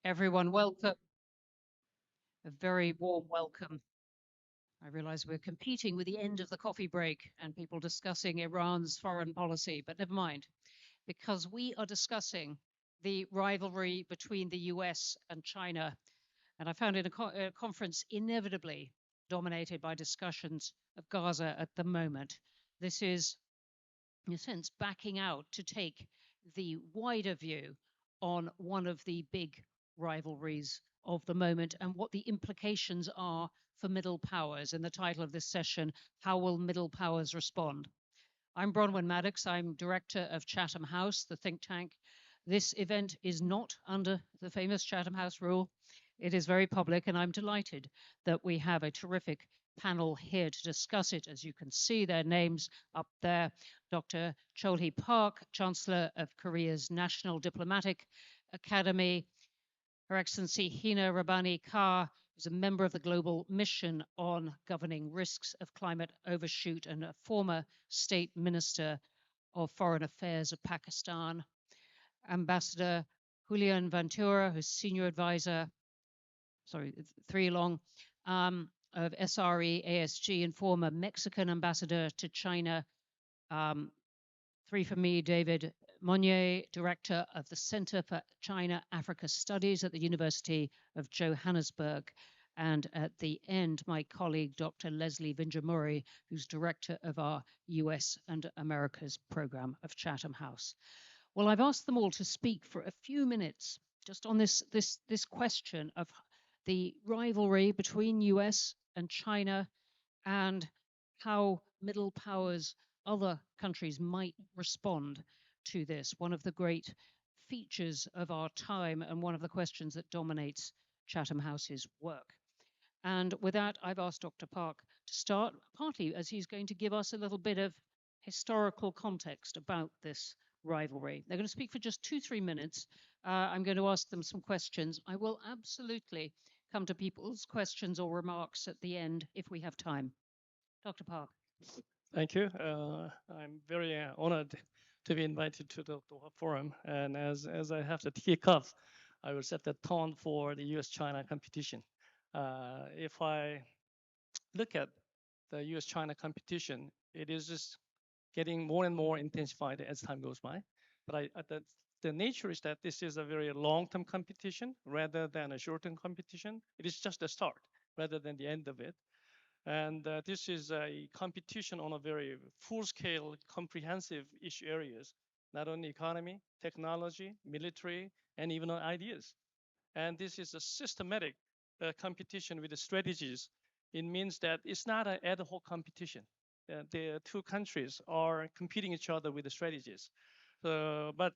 Everyone, welcome. A very warm welcome. I realize we're competing with the end of the coffee break and people discussing Iran's foreign policy, but never mind, because we are discussing the rivalry between the US and China. And I found in a conference inevitably dominated by discussions of Gaza at the moment. This is, in a sense, backing out to take the wider view on one of the big rivalries of the moment and what the implications are for middle powers. In the title of this session, How Will Middle Powers Respond? I'm Bronwyn Maddox. I'm director of Chatham House, the think tank. This event is not under the famous Chatham House rule. It is very public, and I'm delighted that we have a terrific panel here to discuss it. As you can see, their names up there. Dr. Cholhee Park, Chancellor of Korea's National Diplomatic Academy. Her Excellency Hina Rabbani Kar is a member of the Global Mission on Governing Risks of Climate Overshoot and a former State Minister of Foreign Affairs of Pakistan. Ambassador Julian Ventura, who's Senior Advisor, three long, of SRE ASG and former Mexican Ambassador to China. Three for me, David Monnier, Director of the Center for China-Africa Studies at the University of Johannesburg. And at the end, my colleague, Dr. Leslie Vinjamuri, who's Director of our US and Americas program of Chatham House. Well, I've asked them all to speak for a few minutes just on this question of the rivalry between US and China and how middle powers, other countries might respond to this. One of the great features of our time and one of the questions that dominates Chatham House's work. And with that, I've asked Dr. Park to start, partly as he's going to give us a little bit of historical context about this rivalry. They're going to speak for just 2-3 minutes. I'm going to ask them some questions. I will absolutely come to people's questions or remarks at the end if we have time. Dr. Park. Thank you. I'm very honored to be invited to the forum. And as I have to kick off, I will set the tone for the US-China competition. If I look at the US-China competition, it is just getting more and more intensified as time goes by. But the nature is that this is a very long-term competition rather than a short-term competition. It is just the start rather than the end of it. And this is a competition on a very full-scale, comprehensive issue areas, not only economy, technology, military, and even ideas. And this is a systematic competition with the strategies. It means that it's not an ad hoc competition. The two countries are competing each other with the strategies. But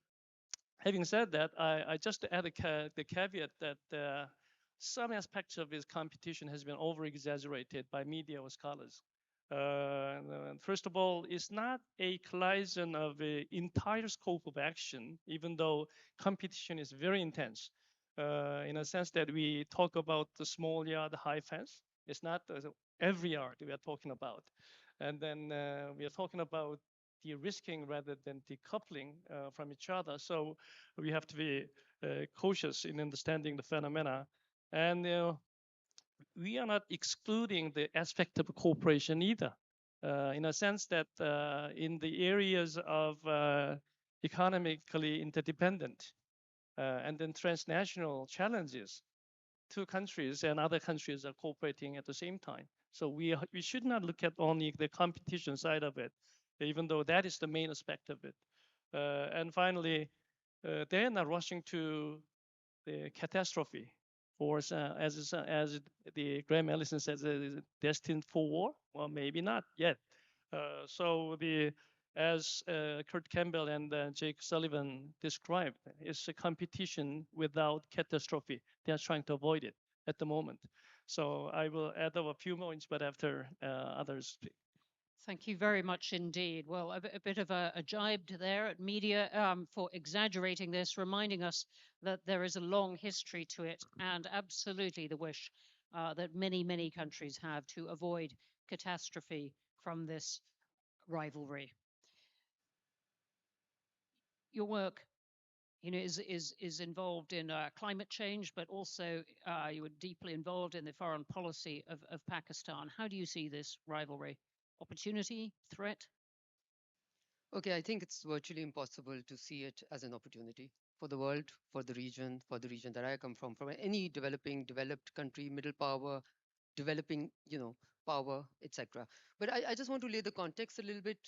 having said that, I just add the caveat that some aspects of this competition has been over-exaggerated by media or scholars. First of all, it's not a collision of the entire scope of action, even though competition is very intense. In a sense that we talk about the small yard, high fence. It's not every yard we are talking about. And then we are talking about de-risking rather than decoupling from each other. So we have to be cautious in understanding the phenomena. And we are not excluding the aspect of cooperation either, in a sense that in the areas of economically interdependent and then transnational challenges, two countries and other countries are cooperating at the same time. So we should not look at only the competition side of it, even though that is the main aspect of it. And finally, they are not rushing to the catastrophe, or as the Graham Allison says, destined for war. Well, maybe not yet. As Kurt Campbell and Jake Sullivan described, it's a competition without catastrophe. They are trying to avoid it at the moment. So I will add a few points, but after others speak. Thank you very much indeed. Well, a bit of a jibe there at media for exaggerating this, reminding us that there is a long history to it and absolutely the wish that many, many countries have to avoid catastrophe from this rivalry. Your work is involved in climate change, but also you were deeply involved in the foreign policy of Pakistan. How do you see this rivalry? Opportunity, threat? Okay, I think it's virtually impossible to see it as an opportunity for the world, for the region that I come from any developing, developed country, middle power, developing, power, etc. But I just want to lay the context a little bit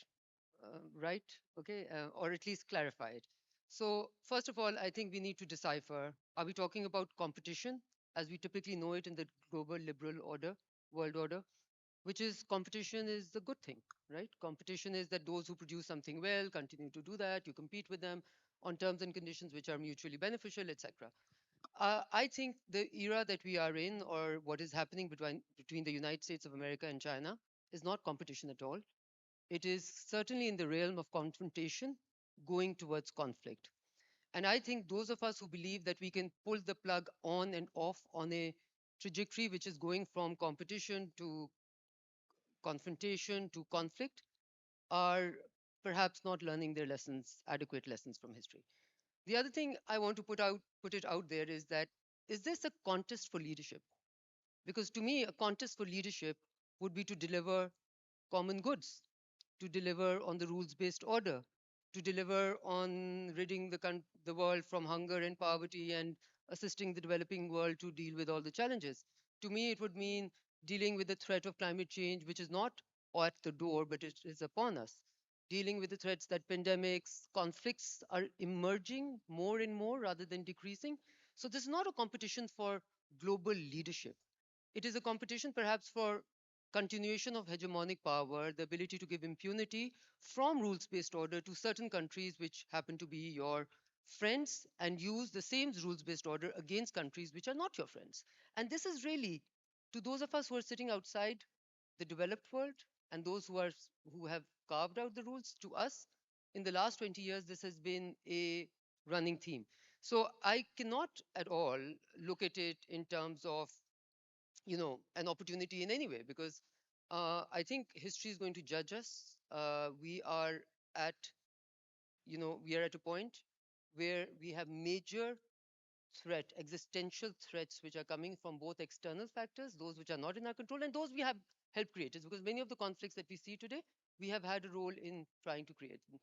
right, okay, or at least clarify it. So, first of all, I think we need to decipher, are we talking about competition as we typically know it in the global liberal order, world order, which is competition is the good thing, right? Competition is that those who produce something well continue to do that, you compete with them on terms and conditions which are mutually beneficial, etc. I think the era that we are in, or what is happening between the United States of America and China, is not competition at all. It is certainly in the realm of confrontation going towards conflict. And I think those of us who believe that we can pull the plug on and off on a trajectory which is going from competition to confrontation to conflict are perhaps not learning their lessons, adequate lessons from history. The other thing I want to put it out there is this a contest for leadership? Because to me, a contest for leadership would be to deliver common goods, to deliver on the rules-based order, to deliver on ridding the world from hunger and poverty and assisting the developing world to deal with all the challenges. To me, it would mean dealing with the threat of climate change, which is not at the door, but it is upon us. Dealing with the threats that pandemics, conflicts are emerging more and more rather than decreasing. So this is not a competition for global leadership. It is a competition perhaps for continuation of hegemonic power, the ability to give impunity from rules based order to certain countries which happen to be your friends and use the same rules based order against countries which are not your friends. And this is really, to those of us who are sitting outside the developed world and those who have carved out the rules, to us in the last 20 years, this has been a running theme. So I cannot at all look at it in terms of an opportunity in any way because I think history is going to judge us. At we are at a point where we have major existential threats which are coming from both external factors, those which are not in our control, and those we have helped create. Because many of the conflicts that we see today, we have had a role in trying to create them.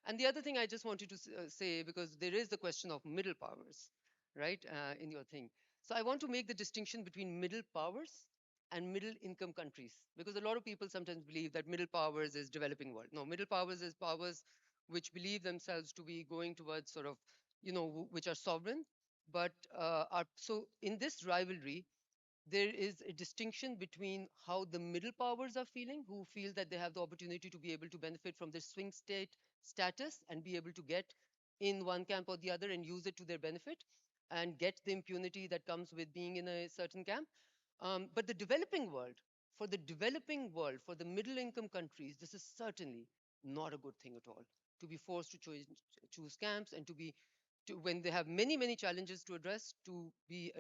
And the other thing I just wanted to say, because there is the question of middle powers, right, in your thing. So I want to make the distinction between middle powers and middle income countries, because a lot of people sometimes believe that middle powers is developing world. No, middle powers is powers which believe themselves to be going towards sort of, which are sovereign, but are so in this rivalry there is a distinction between how the middle powers are feeling, who feel that they have the opportunity to be able to benefit from this swing state status and be able to get in one camp or the other and use it to their benefit and get the impunity that comes with being in a certain camp. But the developing world, for the middle income countries, this is certainly not a good thing at all. To be forced to choose camps and when they have many, many challenges to address, to be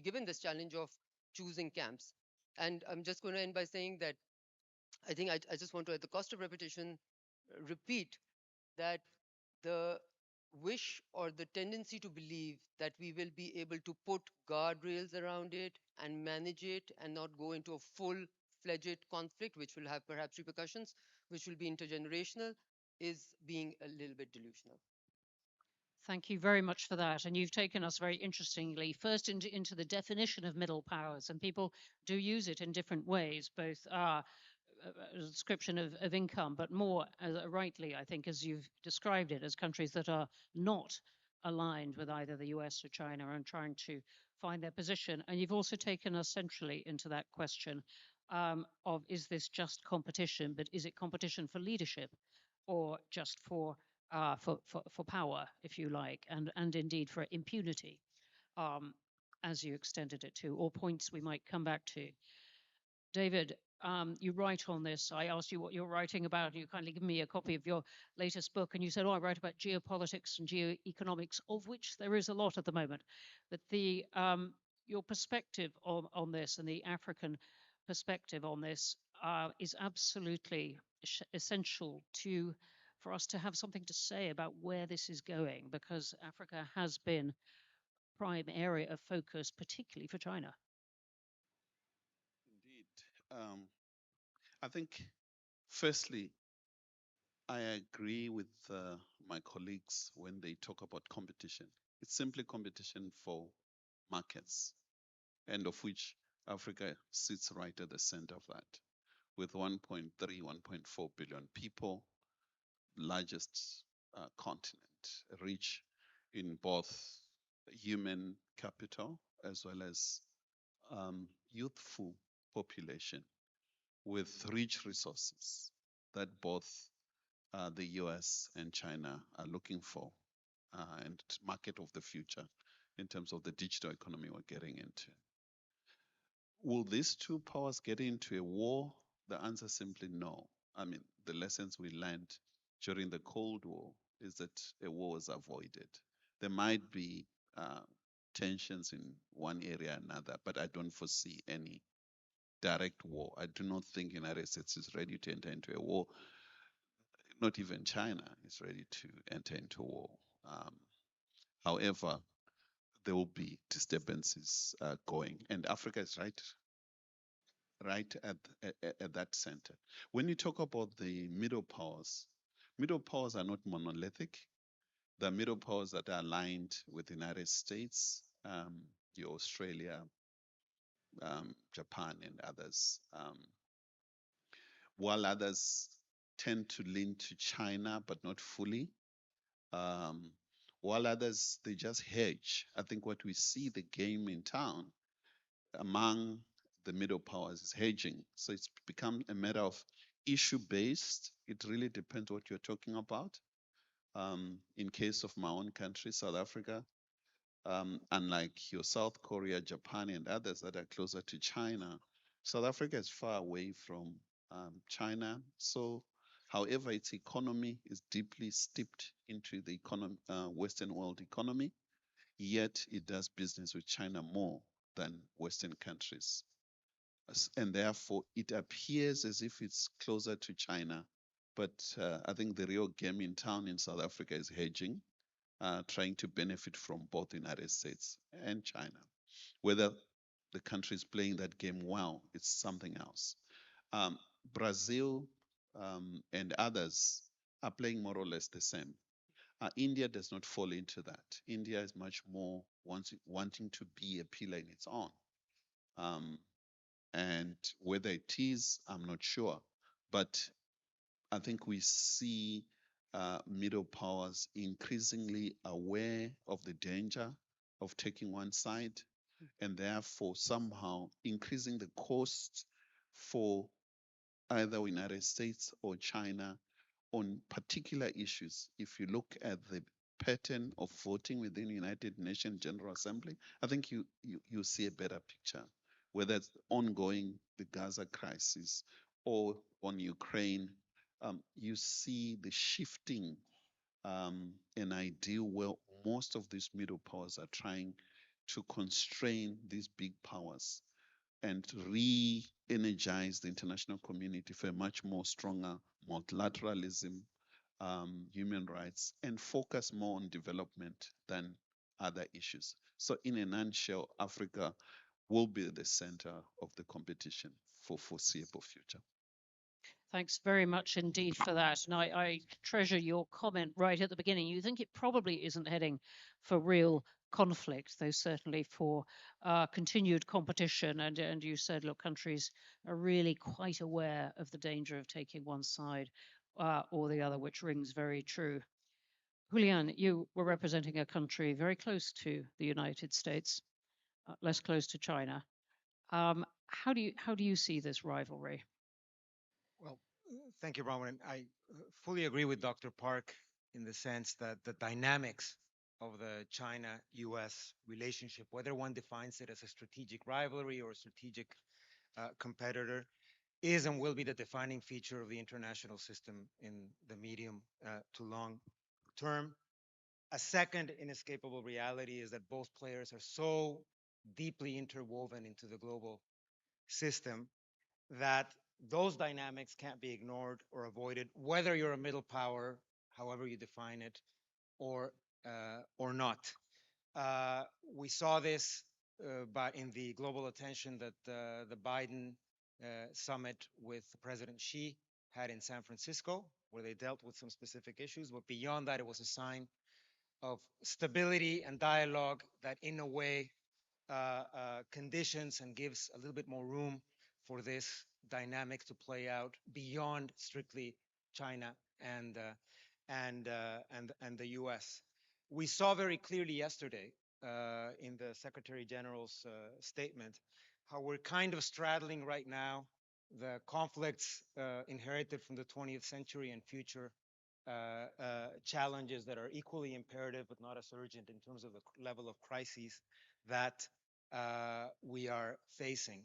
given this challenge of choosing camps. And I'm just going to end by saying that I just want to, at the cost of repetition, repeat that the wish or the tendency to believe that we will be able to put guardrails around it and manage it and not go into a full-fledged conflict, which will have perhaps repercussions, which will be intergenerational, is being a little bit delusional. Thank you very much for that. And you've taken us very interestingly first into the definition of middle powers, and people do use it in different ways, both a description of income, but more rightly, I think, as you've described it, as countries that are not aligned with either the US or China and trying to find their position. And you've also taken us centrally into that question of is this just competition, but is it competition for leadership or just for power, if you like, and indeed for impunity, um, as you extended it to, or points we might come back to. David, you write on this. I asked you what you're writing about. You kindly give me a copy of your latest book, and you said, "Oh, I write about geopolitics and geoeconomics, of which there is a lot at the moment." But the your perspective on this and the African perspective on this is absolutely essential to for us to have something to say about where this is going, because Africa has been prime area of focus, particularly for China. Indeed. I think, firstly, I agree with my colleagues when they talk about competition. It's simply competition for markets, and of which Africa sits right at the center of that, with 1.3, 1.4 billion people, largest continent, rich in both human capital as well as youthful population, with rich resources that both the US and China are looking for, and market of the future in terms of the digital economy we're getting into. Will these two powers get into a war? The answer is simply no. I mean, the lessons we learned during the Cold War is that a war was avoided. There might be tensions in one area or another, but I don't foresee any direct war. I do not think United States is ready to enter into a war. Not even China is ready to enter into war. However, there will be disturbances going, and Africa is right at that center. When you talk about the middle powers are not monolithic. The middle powers that are aligned with the United States, your Australia, Japan, and others. While others tend to lean to China, but not fully. Um, while others, they just hedge. I think what we see the game in town among the middle powers is hedging. So it's become a matter of issue based. It really depends what you're talking about. In case of my own country, South Africa, unlike your South Korea, Japan, and others that are closer to China, South Africa is far away from China. So, however, its economy is deeply steeped into the Western world economy, yet it does business with China more than Western countries. And therefore, it appears as if it's closer to China. But I think the real game in town in South Africa is hedging, trying to benefit from both the United States and China. Whether the country is playing that game well, it's something else. Brazil and others are playing more or less the same. India does not fall into that. India is much more wanting to be a pillar in its own. And whether it is, I'm not sure. But I think we see middle powers increasingly aware of the danger of taking one side, and therefore somehow increasing the cost for either United States or China on particular issues. If you look at the pattern of voting within the United Nations General Assembly, I think you see a better picture, whether it's ongoing the Gaza crisis or on Ukraine. You see the shifting, an ideal where most of these middle powers are trying to constrain these big powers and re-energize the international community for a much more stronger multilateralism, human rights, and focus more on development than other issues. So in a nutshell, Africa will be the center of the competition for foreseeable future. Thanks very much indeed for that. And I treasure your comment right at the beginning. You think it probably isn't heading for real conflict, though certainly for continued competition. And you said, look, countries are really quite aware of the danger of taking one side or the other, which rings very true. Julian, you were representing a country very close to the United States, less close to China. How do you see this rivalry? Well, thank you, Roman. I fully agree with Dr. Park in the sense that the dynamics of the China-US relationship, whether one defines it as a strategic rivalry or a strategic competitor, is and will be the defining feature of the international system in the medium to long term. A second inescapable reality is that both players are so deeply interwoven into the global system that those dynamics can't be ignored or avoided, whether you're a middle power however you define it, or not. We saw this but in the global attention that the Biden summit with President Xi had in San Francisco, where they dealt with some specific issues. But beyond that, it was a sign of stability and dialogue that, in a way, conditions and gives a little bit more room for this dynamic to play out beyond strictly China and the U.S. We saw very clearly yesterday in the Secretary General's statement how we're kind of straddling right now the conflicts inherited from the 20th century and future challenges that are equally imperative but not as urgent in terms of the level of crises that we are facing.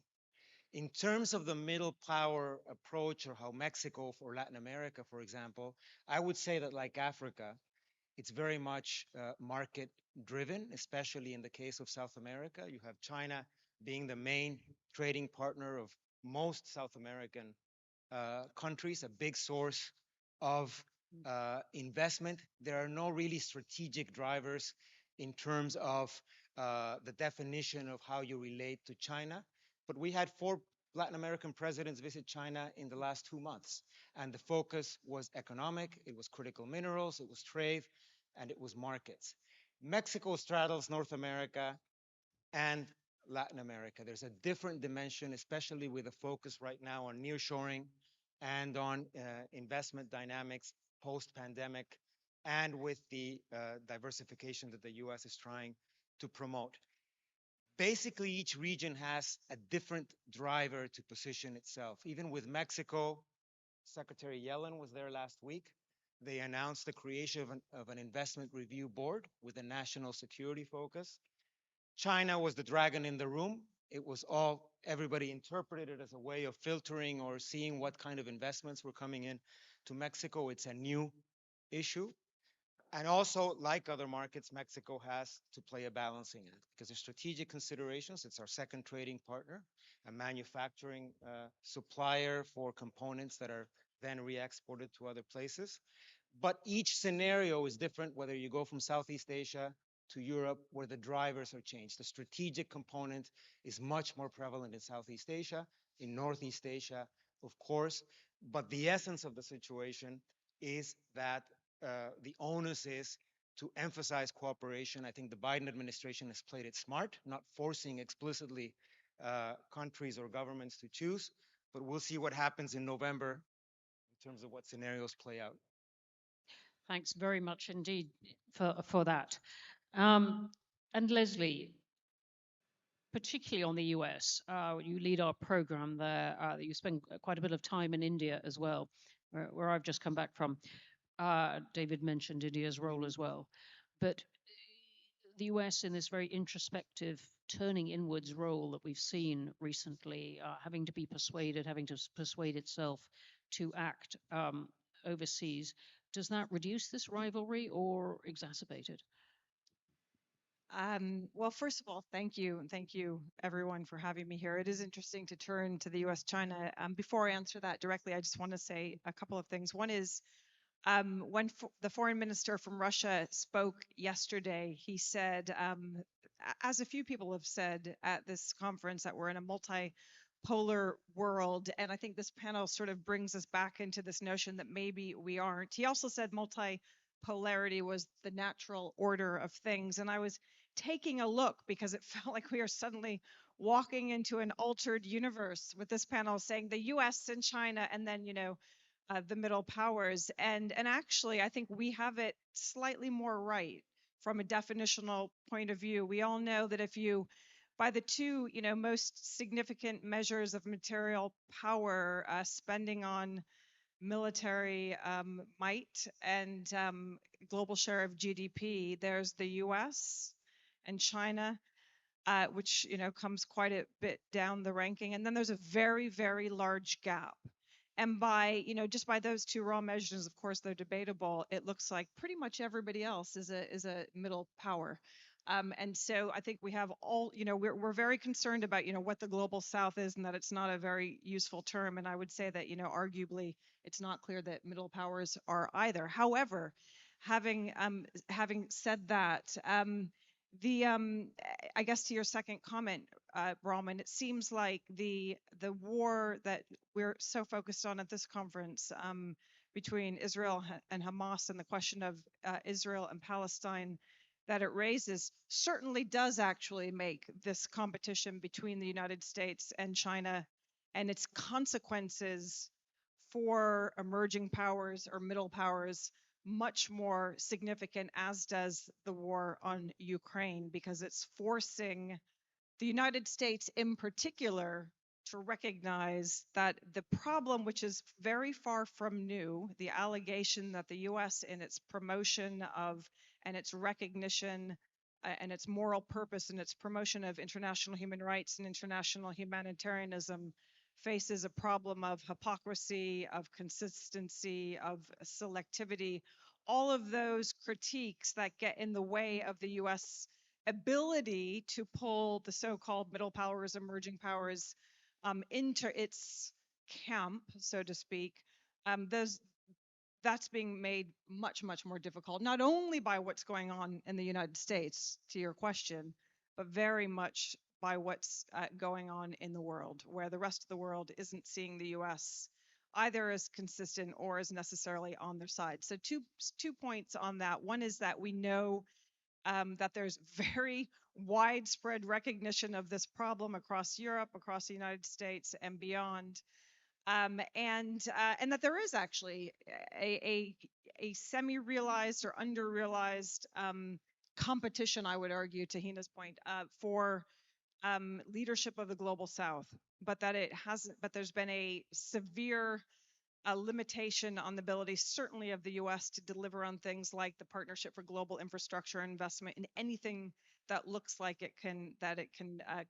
In terms of the middle power approach, or how Mexico or Latin America, for example, I would say that, like Africa, it's very much market driven, especially in the case of South America. You have China being the main trading partner of most South American countries, a big source of investment. There are no really strategic drivers in terms of the definition of how you relate to China. But we had 4 Latin American presidents visit China in the last 2 months, and the focus was economic, it was critical minerals, it was trade, and it was markets. Mexico straddles North America and Latin America. There's a different dimension, especially with a focus right now on nearshoring and on investment dynamics post-pandemic, and with the diversification that the U.S. is trying to promote. Basically, each region has a different driver to position itself. Even with Mexico, Secretary Yellen was there last week. They announced the creation of an investment review board with a national security focus. China was the dragon in the room. It was everybody interpreted it as a way of filtering or seeing what kind of investments were coming in to Mexico. It's a new issue. And also, like other markets, Mexico has to play a balancing act because of strategic considerations. It's our second trading partner, a manufacturing supplier for components that are then re-exported to other places. But each scenario is different, whether you go from Southeast Asia to Europe, where the drivers are changed. The strategic component is much more prevalent in Southeast Asia, in Northeast Asia, of course. But the essence of the situation is that the onus is to emphasize cooperation. I think the Biden administration has played it smart, not forcing explicitly countries or governments to choose. But we'll see what happens in November in terms of what scenarios play out. Thanks very much indeed for that. And Leslie, particularly on the US, you lead our program there. You spend quite a bit of time in India as well, where I've just come back from. David mentioned India's role as well. But the US in this very introspective, turning inwards role that we've seen recently, having to be persuaded, having to persuade itself to act overseas, does that reduce this rivalry or exacerbate it? Well, first of all, thank you. And thank you, everyone, for having me here. It is interesting to turn to the US-China. Before I answer that directly, I just want to say a couple of things. One is when the foreign minister from Russia spoke yesterday, he said, as a few people have said at this conference, that we're in a multipolar world. And I think this panel sort of brings us back into this notion that maybe we aren't. He also said multipolarity was the natural order of things. And I was taking a look because it felt like we are suddenly walking into an altered universe with this panel saying the US and China and then, the middle powers. And actually, I think we have it slightly more right from a definitional point of view. We all know that if you, by the two, most significant measures of material power, spending on military might and global share of GDP, there's the US and China, which comes quite a bit down the ranking. And then there's a very, very large gap. And by, just by those two raw measures, of course, they're debatable. It looks like pretty much everybody else is a middle power. And so I think we have all, we're very concerned about, what the global south is and that it's not a very useful term. And I would say that, arguably, it's not clear that middle powers are either. However, having said that, the I guess to your second comment, Brahman, it seems like the war that we're so focused on at this conference, between Israel and Hamas, and the question of Israel and Palestine that it raises, certainly does actually make this competition between the United States and China and its consequences for emerging powers or middle powers much more significant, as does the war on Ukraine, because it's forcing the United States in particular to recognize that the problem, which is very far from new, the allegation that the US, in its promotion of and its recognition and its moral purpose and its promotion of international human rights and international humanitarianism, faces a problem of hypocrisy, of consistency, of selectivity, all of those critiques that get in the way of the US ability to pull the so-called middle powers, emerging powers, into its camp, so to speak. That's being made much, much more difficult, not only by what's going on in the United States, to your question, but very much by what's going on in the world, where the rest of the world isn't seeing the U.S. either as consistent or as necessarily on their side. So two points on that. One is that we know that there's very widespread recognition of this problem across Europe, across the United States, and beyond, and that there is actually a semi-realized or under-realized competition, I would argue, to Hina's point, for leadership of the global South, but that it hasn't. But there's been a severe a limitation on the ability, certainly of the U.S., to deliver on things like the Partnership for Global Infrastructure Investment in anything that looks like it can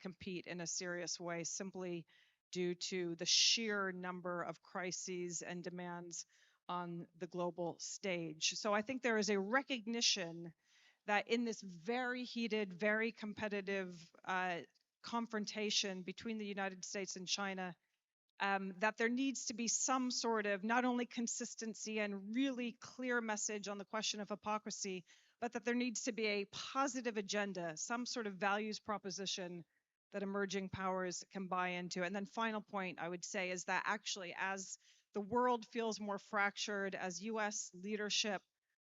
compete in a serious way, simply due to the sheer number of crises and demands on the global stage. So I think there is a recognition that in this very heated, very competitive confrontation between the United States and China, that there needs to be some sort of not only consistency and really clear message on the question of hypocrisy, but that there needs to be a positive agenda, some sort of values proposition that emerging powers can buy into. And then final point I would say is that actually, as the world feels more fractured, as US leadership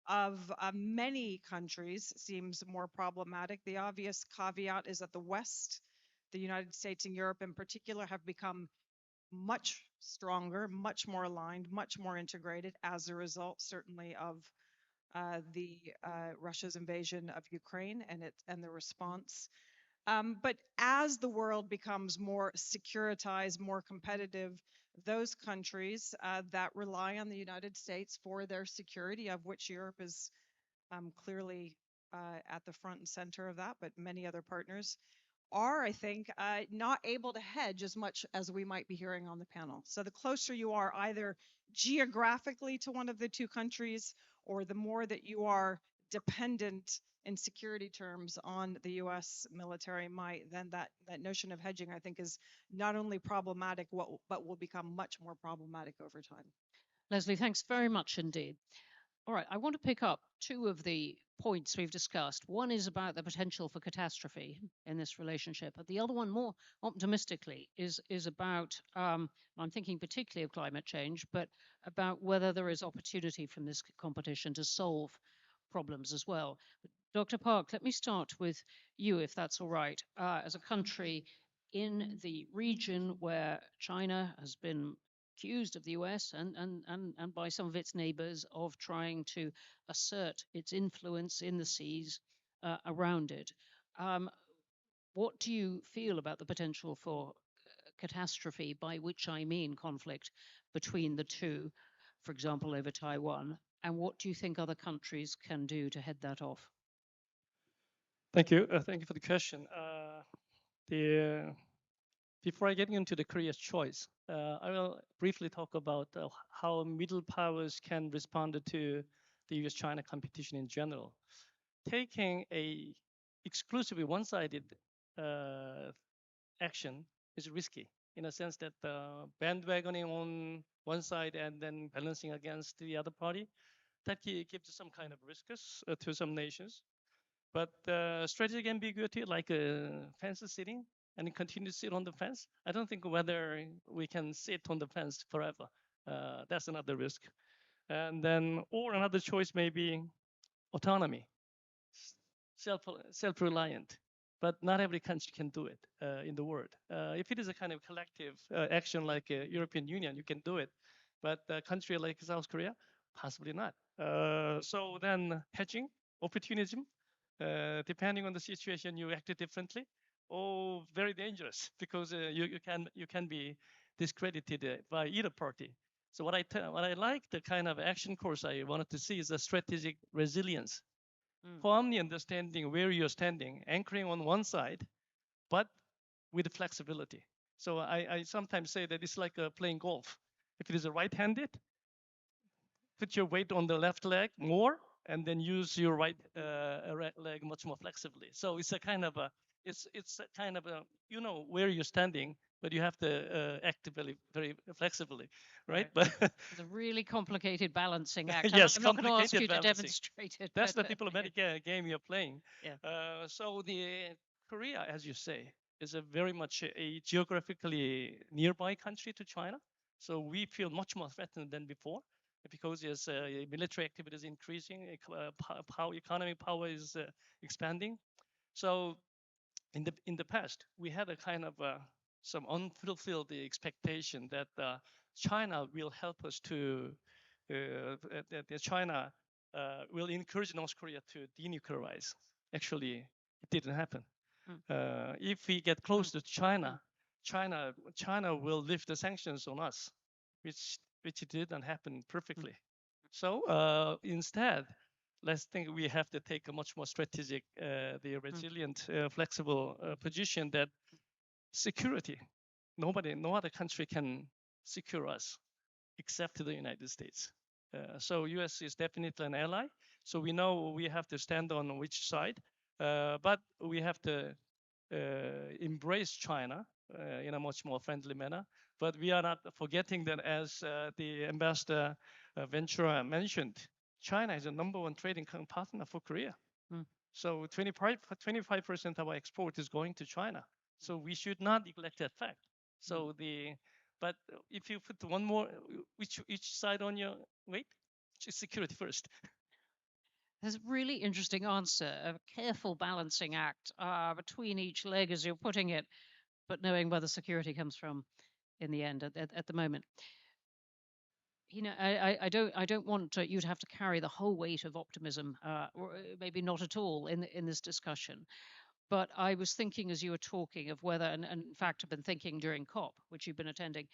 of many countries seems more problematic, the obvious caveat is that the West, the United States and Europe in particular, have become much stronger, much more aligned, much more integrated as a result, certainly, of the Russia's invasion of Ukraine and the response. But as the world becomes more securitized, more competitive, those countries that rely on the United States for their security, of which Europe is clearly at the front and center of that, but many other partners, are, I think, not able to hedge as much as we might be hearing on the panel. So the closer you are either geographically to one of the two countries, or the more that you are dependent in security terms on the US military might, then that notion of hedging, I think, is not only problematic, but will become much more problematic over time. Leslie, thanks very much indeed. All right, I want to pick up two of the points we've discussed. One is about the potential for catastrophe in this relationship, but the other one, more optimistically, is about, I'm thinking particularly of climate change, but about whether there is opportunity from this competition to solve problems as well. Dr. Park, let me start with you, if that's all right. As a country in the region where China has been accused of the US and by some of its neighbors of trying to assert its influence in the seas around it. What do you feel about the potential for catastrophe, by which I mean conflict between the two, for example, over Taiwan? And what do you think other countries can do to head that off? Thank you. Thank you for the question. The Before I get into the Korea's choice, I will briefly talk about how middle powers can respond to the U.S.-China competition in general. Taking a exclusively one-sided uh, action is risky in a sense that bandwagoning on one side and then balancing against the other party, that gives some kind of risks to some nations. But strategic ambiguity, like a fence sitting and continue to sit on the fence, I don't think whether we can sit on the fence forever. That's another risk. And then, or another choice may be autonomy, self self-reliant. But not every country can do it in the world. If it is a kind of collective action like European Union, you can do it. But a country like South Korea, possibly not. So then hedging, opportunism, depending on the situation, you act differently. Oh, very dangerous because you can be discredited by either party. So what I like the kind of action course I wanted to see is a strategic resilience, firmly understanding where you're standing, anchoring on one side, but with flexibility. So I sometimes say that it's like playing golf. If it is a right-handed, put your weight on the left leg more, and then use your right leg much more flexibly. So it's a kind of a it's a kind of a you know where you're standing, but you have to act very flexibly, right? But It's a really complicated balancing act. yes, I'm not going to ask complicated you to balancing. demonstrate it. That's the but, diplomatic game you're playing. Yeah. So the Korea, as you say, is a very much a geographically nearby country to China. So we feel much more threatened than before because yes, military activity is increasing, economic power is expanding. So in the past, we had a kind of some unfulfilled expectation that China will help us to that China will encourage North Korea to denuclearize. Actually, it didn't happen. If we get close to China, China will lift the sanctions on us, which didn't happen perfectly. So instead, let's think we have to take a much more strategic, the resilient, flexible position that security, no other country can secure us except the United States. So US is definitely an ally. So we know we have to stand on which side, but we have to embrace China in a much more friendly manner. But we are not forgetting that, as the ambassador Ventura mentioned, China is the #1 trading partner for Korea. So 25% of our export is going to China. So we should not neglect that fact. So but if you put one more, each side on your weight, security first. There's a really interesting answer, a careful balancing act between each leg, as you're putting it, but knowing where the security comes from in the end at the moment. I don't want you to have to carry the whole weight of optimism, or maybe not at all in this discussion. But I was thinking as you were talking of whether, and in fact, I've been thinking during COP, which you've been attending,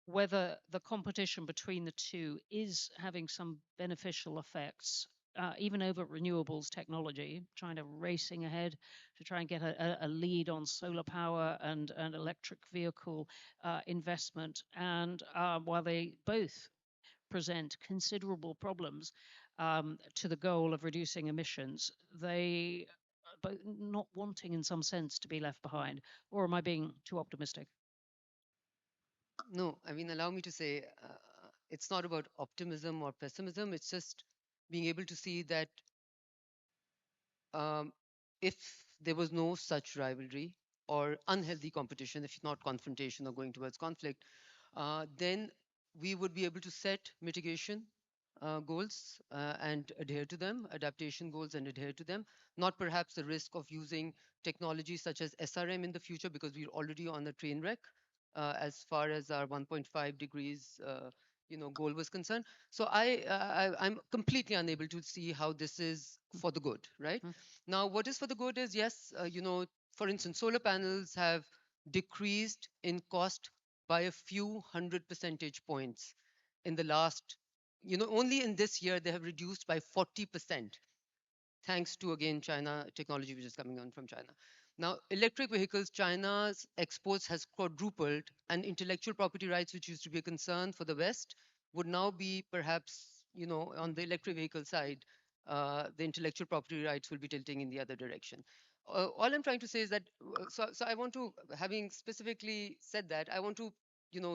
whether the competition between the two is having some beneficial effects, even over renewables technology. China racing ahead to try and get a lead on solar power and electric vehicle investment. And while they both present considerable problems to the goal of reducing emissions, they both not wanting in some sense to be left behind. Or am I being too optimistic? No, I mean, allow me to say it's not about optimism or pessimism. It's just being able to see that um, if there was no such rivalry or unhealthy competition, if not confrontation or going towards conflict, then we would be able to set mitigation goals and adhere to them, adaptation goals and adhere to them. Not perhaps the risk of using technology such as SRM in the future because we're already on a train wreck as far as our 1.5 degrees goal was concerned. So I'm completely unable to see how this is for the good, right? Now, what is for the good is, yes, for instance, solar panels have decreased in cost by a few hundred percentage points in the last, only in this year, they have reduced by 40%, thanks to, again, China technology, which is coming on from China. Now, electric vehicles, China's exports has quadrupled, and intellectual property rights, which used to be a concern for the West, would now be perhaps, on the electric vehicle side, the intellectual property rights will be tilting in the other direction. All I'm trying to say is that, so I want to, having specifically said that, I want to,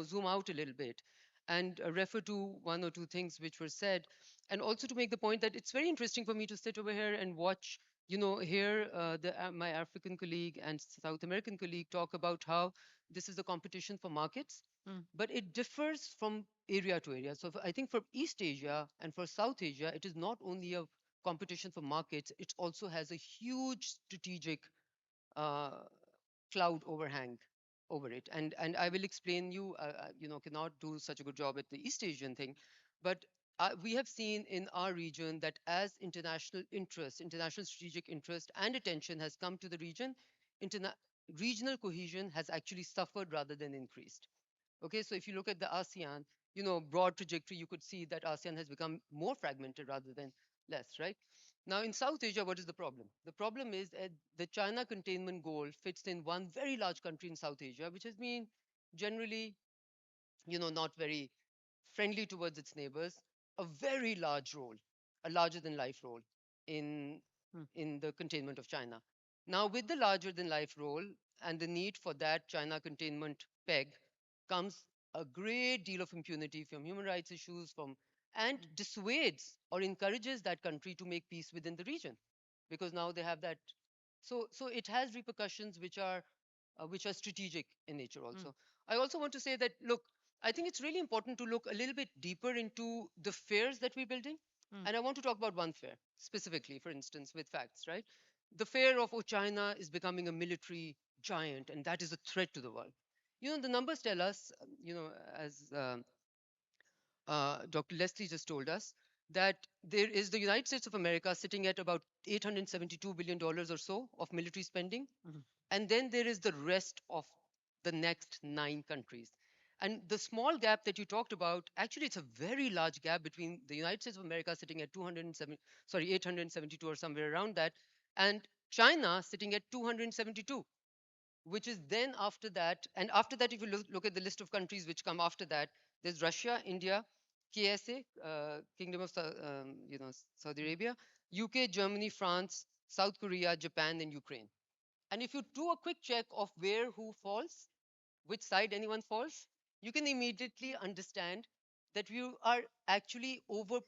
zoom out a little bit and refer to one or two things which were said, and also to make the point that it's very interesting for me to sit over here and watch here my African colleague and South American colleague talk about how this is a competition for markets, Mm. but it differs from area to area. So I think for East Asia and for South Asia, it is not only a competition for markets, it also has a huge strategic uh, cloud overhang over it. And I will explain you, cannot do such a good job at the East Asian thing, but we have seen in our region that as international interest, international strategic interest and attention has come to the region, interna- regional cohesion has actually suffered rather than increased. Okay, so if you look at the ASEAN, broad trajectory, you could see that ASEAN has become more fragmented rather than less, right? Now, in South Asia, what is the problem? The problem is that the China containment goal fits in one very large country in South Asia, which has been generally, not very friendly towards its neighbors, a very large role, a larger than life role in Mm. in the containment of China. Now, with the larger than life role and the need for that China containment peg comes a great deal of impunity from human rights issues, from and dissuades or encourages that country to make peace within the region, because now they have that. So it has repercussions which are strategic in nature Mm. also. I also want to say that, look, I think it's really important to look a little bit deeper into the fears that we're building. Mm. And I want to talk about one fear specifically, for instance, with facts, right? The fear of, oh, China is becoming a military giant and that is a threat to the world. The numbers tell us, as Dr. Leslie just told us, that there is the United States of America sitting at about $872 billion or so of military spending. Mhm. And then there is the rest of the next 9 countries. And the small gap that you talked about, actually, it's a very large gap between the United States of America sitting at 872 or somewhere around that, and China sitting at 272, which is then after that. And after that, if you look at the list of countries which come after that, there's Russia, India, KSA, Kingdom of Saudi Arabia, UK, Germany, France, South Korea, Japan, and Ukraine. And if you do a quick check of where who falls, which side anyone falls, you can immediately understand that you are actually over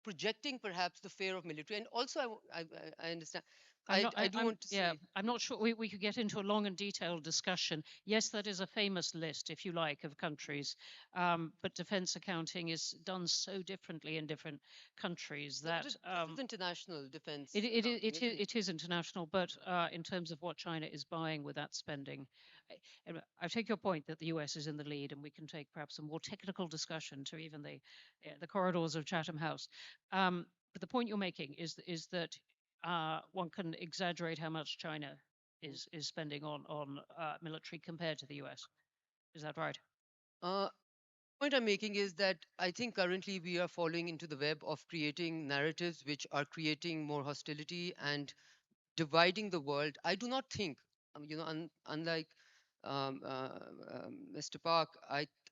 projecting perhaps the fear of military. And also, I understand. I do want to Yeah, say, I'm not sure we could get into a long and detailed discussion. Yes, that is a famous list, if you like, of countries. But defense accounting is done so differently in different countries yeah, but that this is international defense accounting, isn't it? it is international. But in terms of what China is buying with that spending, I take your point that the US is in the lead, and we can take perhaps a more technical discussion to even the corridors of Chatham House. But the point you're making is that one can exaggerate how much China is spending on military compared to the US. Is that right? Uh, point I'm making is that I think currently we are falling into the web of creating narratives which are creating more hostility and dividing the world. I do not think, unlike Mr. Park,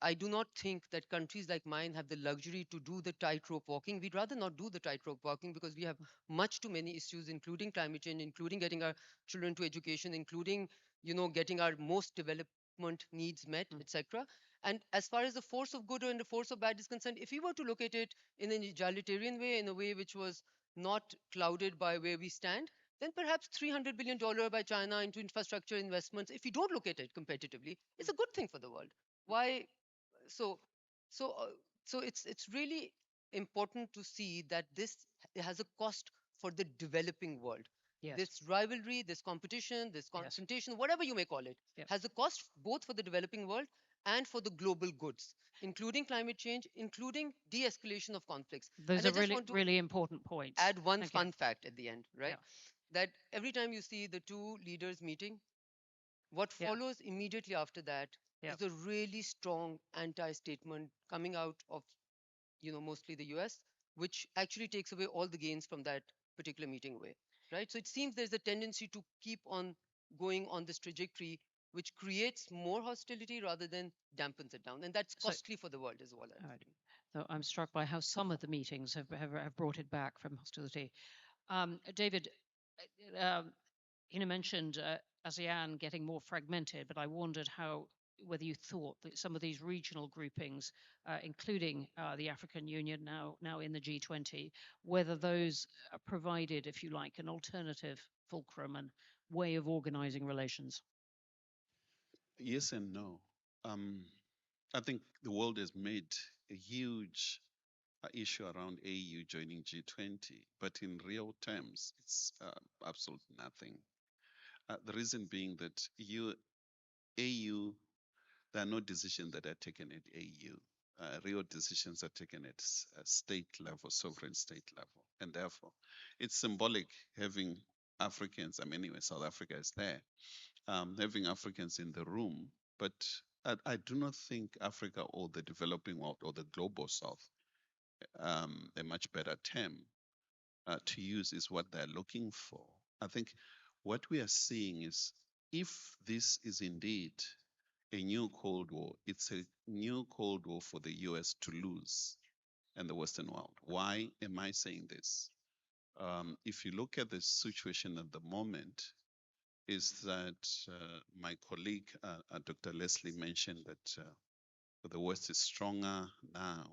I do not think that countries like mine have the luxury to do the tightrope walking. We'd rather not do the tightrope walking because we have much too many issues, including climate change, including getting our children to education, including, getting our most development needs met, Mm. etc. And as far as the force of good and the force of bad is concerned, if we were to look at it in an egalitarian way, in a way which was not clouded by where we stand, then perhaps $300 billion by China into infrastructure investments, if you don't look at it competitively, it's a good thing for the world. Why? So, so, uh, so it's really important to see that this has a cost for the developing world. Yes. This rivalry, this competition, this Yes. confrontation, whatever you may call it, Yep. has a cost both for the developing world and for the global goods, including climate change, including de-escalation of conflicts. Those And I are just really want to really important points. add one Thank you. fun fact at the end, right? Yeah. That every time you see the two leaders meeting, what Yeah. follows immediately after that Yeah. is a really strong anti-statement coming out of, mostly the US, which actually takes away all the gains from that particular meeting away, right? So it seems there's a tendency to keep on going on this trajectory which creates more hostility rather than dampens it down. And that's So, costly for the world as well. all right. So I'm struck by how some of the meetings have brought it back from hostility. David, mentioned ASEAN getting more fragmented, but I wondered whether you thought that some of these regional groupings, including the African Union now in the G20, whether those provided, if you like, an alternative fulcrum and way of organizing relations. Yes and no. Um, I think the world has made a huge issue around AU joining G20, but in real terms, it's absolutely nothing. The reason being that AU, there are no decisions that are taken at AU. Real decisions are taken at state level, sovereign state level. And therefore, it's symbolic having Africans, I mean, anyway, South Africa is there, having Africans in the room. But I do not think Africa or the developing world or the global South, a much better term to use, is what they're looking for. I think what we are seeing is if this is indeed a new Cold War, it's a new Cold War for the US to lose and the Western world. Why am I saying this? If you look at the situation at the moment, is that my colleague, Dr. Leslie, mentioned that the West is stronger now,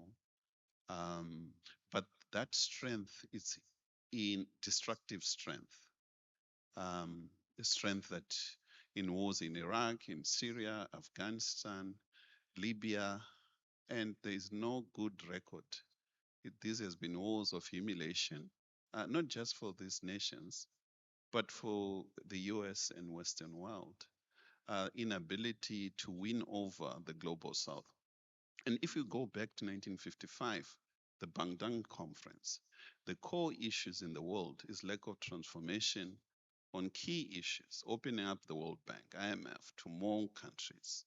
but that strength is in destructive strength. The strength that in wars in Iraq, in Syria, Afghanistan, Libya, and there is no good record. This has been wars of humiliation, not just for these nations, but for the US and Western world. Inability to win over the global South. And if you go back to 1955, the Bandung Conference, the core issues in the world is lack of transformation on key issues, opening up the World Bank, IMF, to more countries.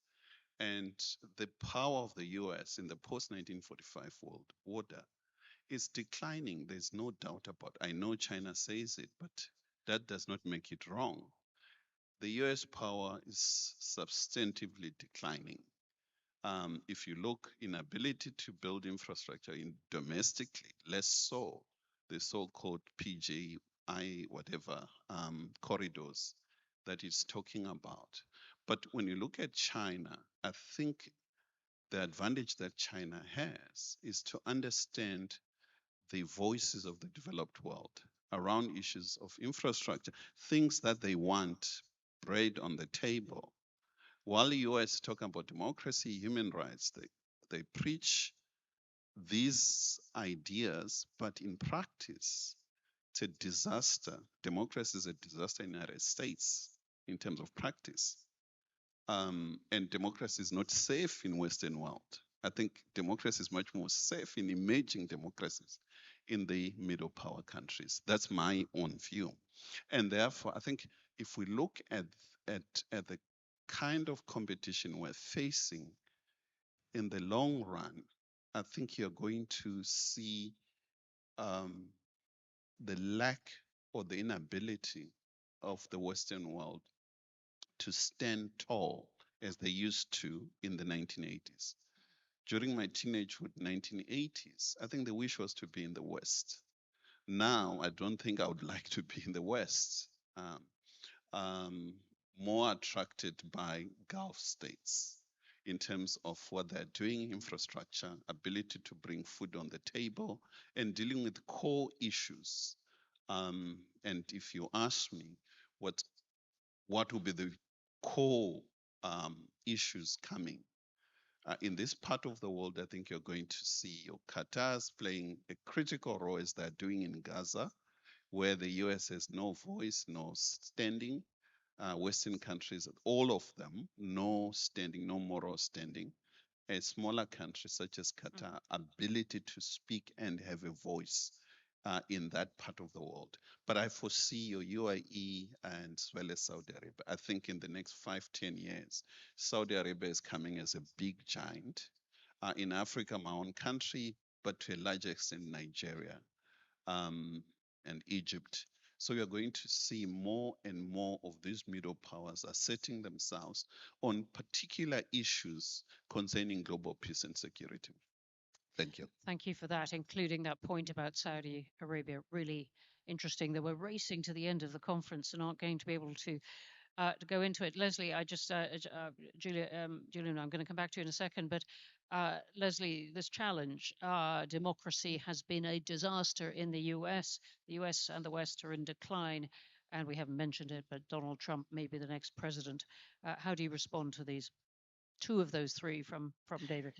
And the power of the US in the post-1945 world order is declining. There's no doubt about it. I know China says it, but that does not make it wrong. The US power is substantively declining. If you look, inability to build infrastructure in domestically, less so, the so-called PJI, whatever, corridors that it's talking about. But when you look at China, I think the advantage that China has is to understand the voices of the developed world around issues of infrastructure, things that they want bread on the table. While the US talk about democracy, human rights, they preach these ideas, but in practice, it's a disaster. Democracy is a disaster in the United States in terms of practice. And democracy is not safe in Western world. I think democracy is much more safe in emerging democracies in the middle power countries. That's my own view. And therefore, I think if we look at the kind of competition we're facing in the long run, I think you're going to see the lack or the inability of the Western world to stand tall as they used to in the 1980s. During my teenagehood, 1980s, I think the wish was to be in the West. Now, I don't think I would like to be in the West. More attracted by Gulf states in terms of what they're doing, infrastructure, ability to bring food on the table, and dealing with core issues. And if you ask me what will be the core issues coming, in this part of the world, I think you're going to see your Qatar's playing a critical role as they're doing in Gaza, where the US has no voice, no standing. Western countries, all of them, no standing, no moral standing. A smaller country such as Qatar, ability to speak and have a voice in that part of the world. But I foresee your UAE and as well as Saudi Arabia. I think in the next 5-10 years, Saudi Arabia is coming as a big giant. In Africa, my own country, but to a large extent, Nigeria and Egypt. So we are going to see more and more of these middle powers are setting themselves on particular issues concerning global peace and security. Thank you. Thank you for that, including that point about Saudi Arabia. Really interesting that we're racing to the end of the conference and aren't going to be able to go into it. Leslie, Julian, I'm going to come back to you in a second, but Leslie, this challenge, democracy has been a disaster in the US. The US and the West are in decline, and we haven't mentioned it, but Donald Trump may be the next president. How do you respond to these? Two of those three from David.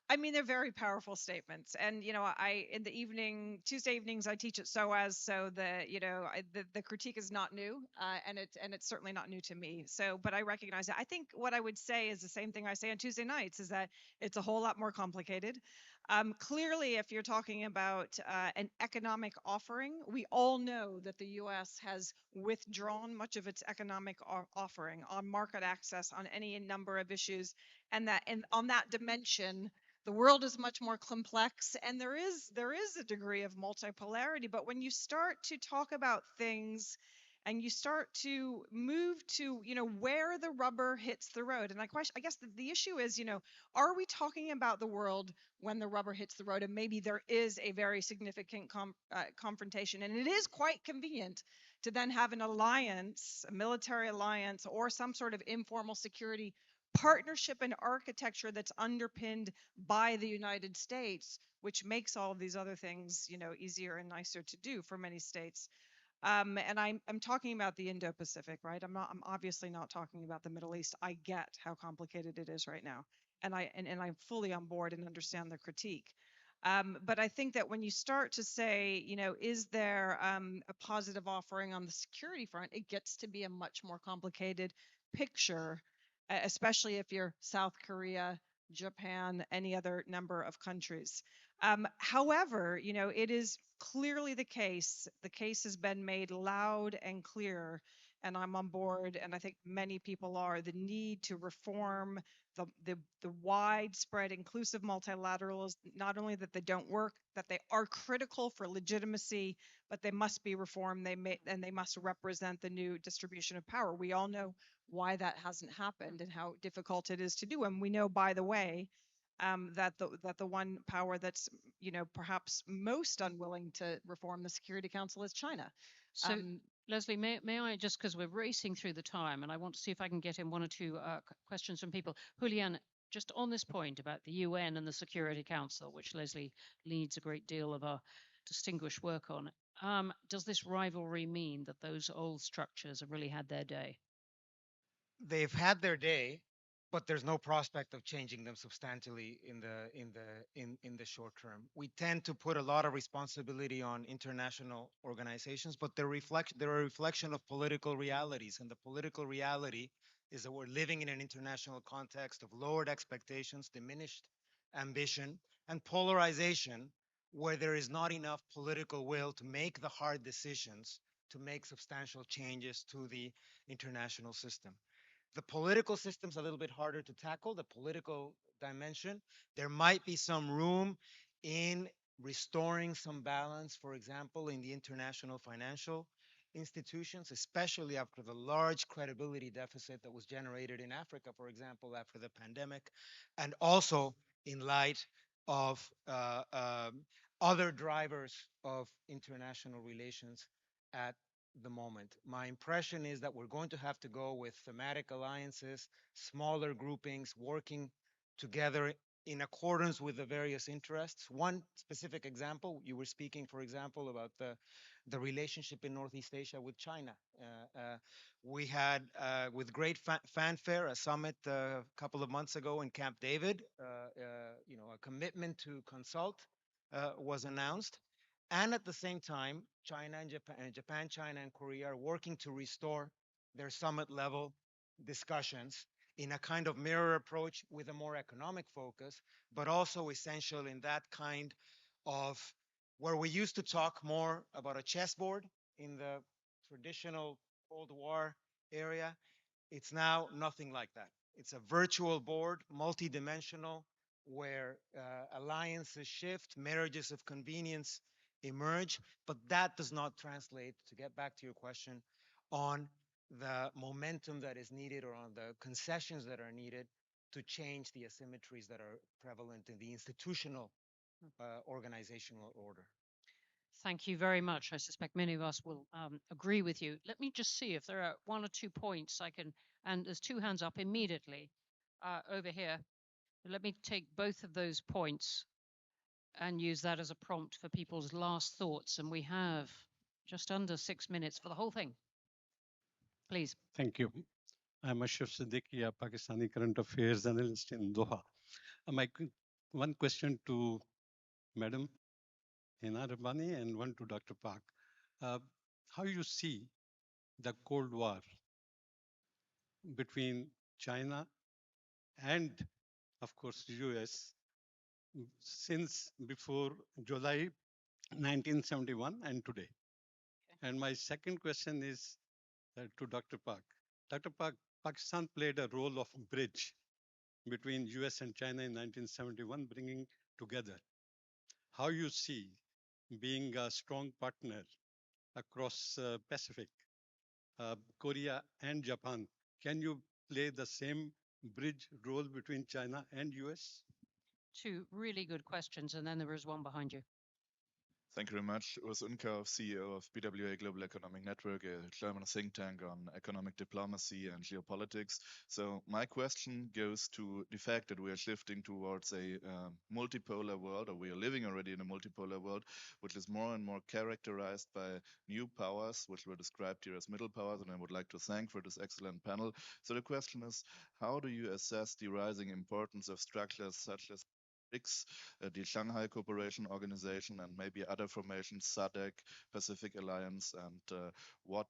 I mean, they're very powerful statements. And, in the Tuesday evenings, I teach at SOAS. So the critique is not new, and it's certainly not new to me. So, but I recognize it. I think what I would say is the same thing I say on Tuesday nights, is that it's a whole lot more complicated. Clearly, if you're talking about an economic offering, we all know that the U.S. has withdrawn much of its economic offering on market access, on any number of issues, and on that dimension, the world is much more complex, and there is a degree of multipolarity. But when you start to talk about things and you start to move to where the rubber hits the road, and I guess the issue is, are we talking about the world when the rubber hits the road, and maybe there is a very significant confrontation, and it is quite convenient to then have an alliance, a military alliance, or some sort of informal security partnership and architecture that's underpinned by the United States, which makes all of these other things, easier and nicer to do for many states. And I'm talking about the Indo-Pacific, right? I'm obviously not talking about the Middle East. I get how complicated it is right now, and I'm fully on board and understand the critique. But I think that when you start to say, is there a positive offering on the security front, it gets to be a much more complicated picture, especially if you're South Korea, Japan, any other number of countries. However, it is clearly the case. The case has been made loud and clear, and I'm on board, and I think many people are, the need to reform the widespread inclusive multilaterals, not only that they don't work, that they are critical for legitimacy, but they must be reformed. And they must represent the new distribution of power. We all know why that hasn't happened and how difficult it is to do. And we know, by the way, that the one power that's perhaps most unwilling to reform the Security Council is China. So, Leslie, may I, just because we're racing through the time, and I want to see if I can get in one or two questions from people. Julian, just on this point about the UN and the Security Council, which Leslie leads a great deal of our distinguished work on, does this rivalry mean that those old structures have really had their day? They've had their day, but there's no prospect of changing them substantially in the short term. We tend to put a lot of responsibility on international organizations, but they're a reflection of political realities, and the political reality is that we're living in an international context of lowered expectations, diminished ambition, and polarization, where there is not enough political will to make the hard decisions to make substantial changes to the international system. The political system's a little bit harder to tackle, the political dimension. There might be some room in restoring some balance, for example, in the international financial institutions, especially after the large credibility deficit that was generated in Africa, for example, after the pandemic, and also in light of other drivers of international relations at the moment. My impression is that we're going to have to go with thematic alliances, smaller groupings, working together in accordance with the various interests. One specific example, you were speaking, for example, about the relationship in Northeast Asia with China. We had, with great fanfare, a summit a couple of months ago in Camp David. A commitment to consult was announced. And at the same time, China and Japan, China and Korea are working to restore their summit level discussions in a kind of mirror approach with a more economic focus, but also essential in that kind of where we used to talk more about a chessboard in the traditional Cold War area. It's now nothing like that. It's a virtual board, multi-dimensional, where alliances shift, marriages of convenience emerge, but that does not translate, to get back to your question, on the momentum that is needed or on the concessions that are needed to change the asymmetries that are prevalent in the institutional organizational order. Thank you very much. I suspect many of us will agree with you. Let me just see if there are one or two points I can, and there's two hands up immediately over here. Let me take both of those points and use that as a prompt for people's last thoughts. And we have just under 6 minutes for the whole thing. Please. Thank you. I'm Ashraf Siddiqui, a Pakistani current affairs analyst in Doha. One question to Madam Hina Rabbani and one to Dr. Park. How you see the Cold War between China and, of course, US since before July 1971 and today? And my second question is to Dr. Park. Dr. Park, Pakistan played a role of bridge between US and China in 1971, bringing together. How you see being a strong partner across Pacific, Korea and Japan, can you play the same bridge role between China and US? Two really good questions, and then there is one behind you. Thank you very much. Urs Unkauf, CEO of BWA Global Economic Network, a German think tank on economic diplomacy and geopolitics. So my question goes to the fact that we are shifting towards a multipolar world, or we are living already in a multipolar world, which is more and more characterized by new powers, which were described here as middle powers, and I would like to thank for this excellent panel. So the question is, how do you assess the rising importance of structures such as BRICS, the Shanghai Cooperation Organization, and maybe other formations, SADC, Pacific Alliance, and what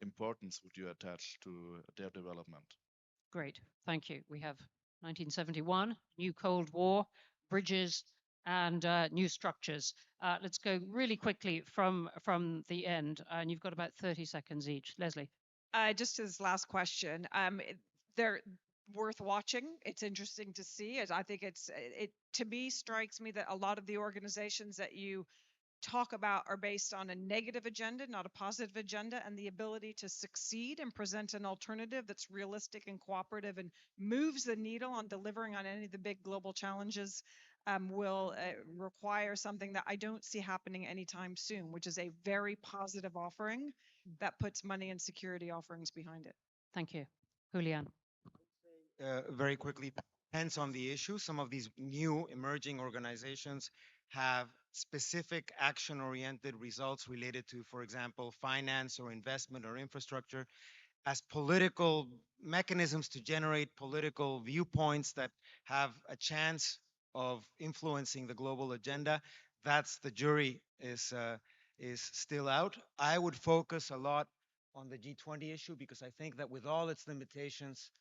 importance would you attach to their development? Great, thank you. We have 1971, new Cold War, bridges, and new structures. Let's go really quickly from the end, and you've got about 30 seconds each. Leslie. Just as last question, they're worth watching. It's interesting to see. I think it to me strikes me that a lot of the organizations that you talk about are based on a negative agenda, not a positive agenda, and the ability to succeed and present an alternative that's realistic and cooperative and moves the needle on delivering on any of the big global challenges will require something that I don't see happening anytime soon, which is a very positive offering that puts money and security offerings behind it. Thank you. Julian. Very quickly, depends on the issue. Some of these new emerging organizations have specific action-oriented results related to, for example, finance or investment or infrastructure as political mechanisms to generate political viewpoints that have a chance of influencing the global agenda. That's the jury is still out. I would focus a lot on the G20 issue because I think that with all its limitations,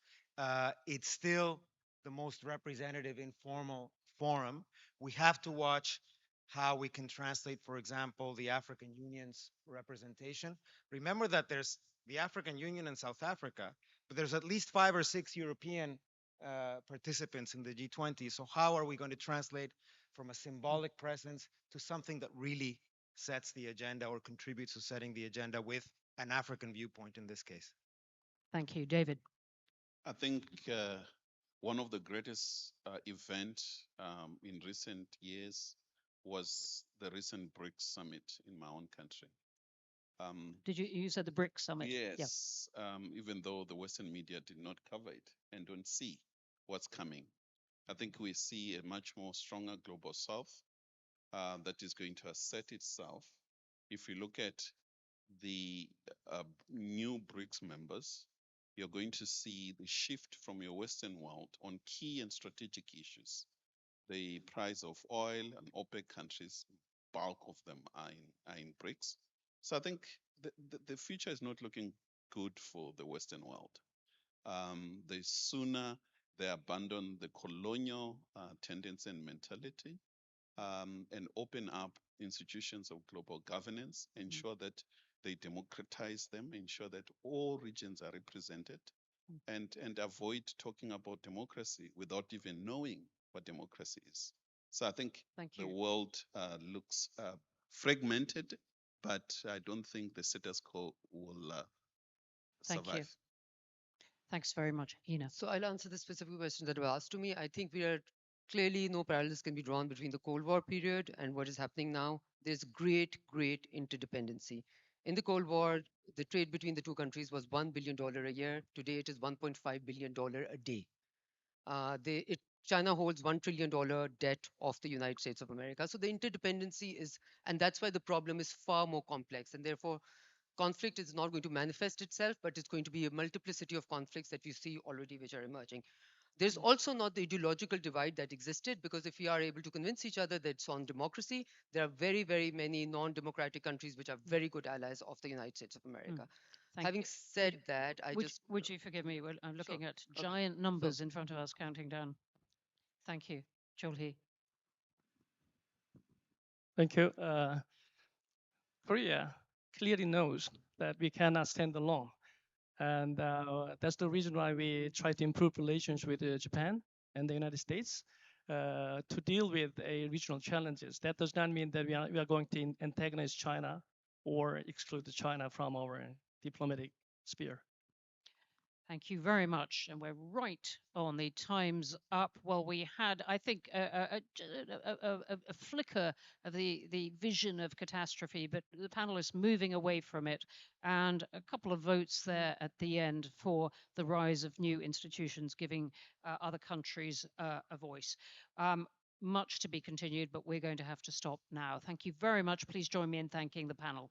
it's still the most representative informal forum. We have to watch how we can translate, for example, the African Union's representation. Remember that there's the African Union and South Africa, but there's at least 5 or 6 European participants in the G20. So how are we going to translate from a symbolic presence to something that really sets the agenda or contributes to setting the agenda with an African viewpoint in this case? Thank you. David. I think one of the greatest events in recent years was the recent BRICS summit in my own country. Did you said the BRICS summit? Yes, even though the Western media did not cover it and don't see what's coming. I think we see a much more stronger global south that is going to assert itself. If you look at the new BRICS members, you're going to see the shift from your Western world on key and strategic issues. The price of oil and OPEC countries, bulk of them are in BRICS. So I think the future is not looking good for the Western world. The sooner they abandon the colonial tendency and mentality and open up institutions of global governance, ensure that they democratize them, ensure that all regions are represented, and avoid talking about democracy without even knowing what democracy is. So I think the world looks fragmented, but I don't think the status quo will Thank you. survive. Thanks very much, Ina. So I'll answer the specific question that was asked to me. I think we are clearly no parallels can be drawn between the Cold War period and what is happening now. There's great interdependency. In the Cold War, the trade between the two countries was $1 billion a year. Today, it is $1.5 billion a day. China holds $1 trillion debt of the United States of America. So the interdependency is, and that's why the problem is far more complex. And therefore, conflict is not going to manifest itself, but it's going to be a multiplicity of conflicts that you see already which are emerging. There's also not the ideological divide that existed, because if we are able to convince each other that it's on democracy, there are very many non-democratic countries which are very good allies of the United States of America. Having said that, would you forgive me? Well, I'm looking Sure. at giant numbers in front of us counting down. Thank you. Chulhi. Thank you. Korea clearly knows that we cannot stand alone. And that's the reason why we try to improve relations with Japan and the United States to deal with regional challenges. That does not mean that we are going to antagonize China or exclude China from our diplomatic sphere. Thank you very much. And we're right on the time's up. Well, we had, I think, a flicker of the vision of catastrophe, but the panelists moving away from it, and a couple of votes there at the end for the rise of new institutions, giving other countries a voice. Much to be continued, but we're going to have to stop now. Thank you very much. Please join me in thanking the panel.